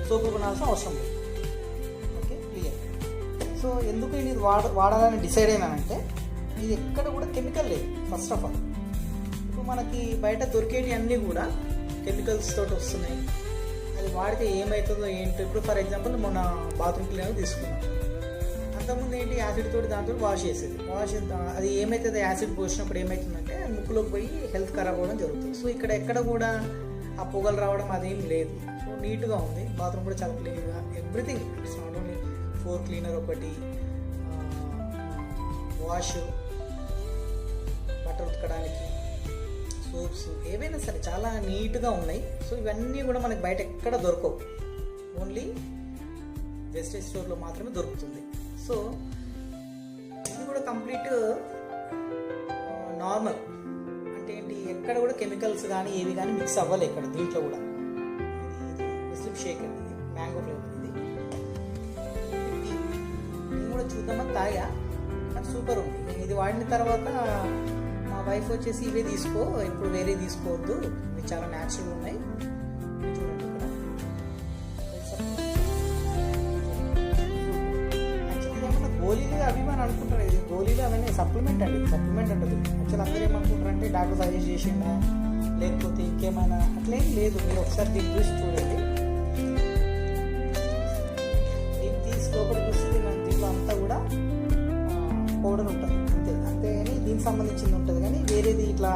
సోపు కొనాల్సిన అవసరం లేదు. Okay, clear. సో ఎందుకు నేను ఇది వాడాలని డిసైడ్ అయినానంటే ఇది ఎక్కడ కూడా కెమికల్ లేదు. ఫస్ట్ ఆఫ్ ఆల్ ఇప్పుడు మనకి బయట దొరికేటి అన్నీ కూడా కెమికల్స్ తోటి వస్తున్నాయి. అది వాడితే ఏమవుతుందో ఏంటో. ఇప్పుడు ఫర్ ఎగ్జాంపుల్ మొన్న బాత్రూమ్ క్లీనర్ తీసుకున్నాం. అంతకుముందు ఏంటి, యాసిడ్ తోటి దాంతో వాష్ చేసేది. అది ఏమవుతుంది, యాసిడ్ పోసినప్పుడు ఏమవుతుందంటే ముక్కులోకి పోయి హెల్త్ ఖరాబ్ అవ్వడం జరుగుతుంది. సో ఇక్కడ ఎక్కడ కూడా ఆ పొగలు రావడం అదేం లేదు. సో నీట్గా ఉంది. బాత్రూమ్ కూడా చాలా క్లీన్గా, everything. It's not only floor cleaner ఒకటి, వాష్, బట్టలు ఉతకడానికి, సోప్స్, ఏవైనా సరే చాలా నీట్గా ఉన్నాయి. సో ఇవన్నీ కూడా మనకి బయట ఎక్కడ దొరకవు. ఓన్లీ వెస్టేజ్ స్టోర్లో మాత్రమే దొరుకుతుంది. సో ఇది కూడా కంప్లీట్ నార్మల్. అంటే ఏంటి, ఎక్కడ కూడా కెమికల్స్ కానీ ఏవి కానీ మిక్స్ అవ్వాలి ఇక్కడ. దీంట్లో కూడా స్లిప్ షేక్ అండి, ఇది మ్యాంగో ఫ్లేవర్. ఇది నేను కూడా చూద్దామని తాగా, కానీ సూపర్ ఉంది. నేను ఇది వాడిన తర్వాత మా వైఫ్ వచ్చేసి ఇవే తీసుకో, ఇప్పుడు వేరే తీసుకోవద్దు, ఇవి చాలా న్యాచురల్ ఉన్నాయి. చూడండి ఇక్కడ గోళీలు అవి అని అనుకుంటారు. ఇది గోళీలు అవన్నీ సప్లిమెంట్ అండి, సప్లిమెంట్ ఉంటుంది. యాక్చువల్ అందరూ ఏమనుకుంటారు అంటే డాక్టర్ సజెస్ట్ చేసిందా లేకపోతే ఇంకేమైనా, అట్లేం లేదు. మీరు ఒకసారి దీన్ని చూసి చూడండి. దీన్ని తీసి లోపల చూస్తే మన దీంట్లో అంతా కూడా పౌడర్ ఉంటుంది అంతే. అంతే కానీ దీనికి సంబంధించింది ఉంటుంది, కానీ వేరేది ఇట్లా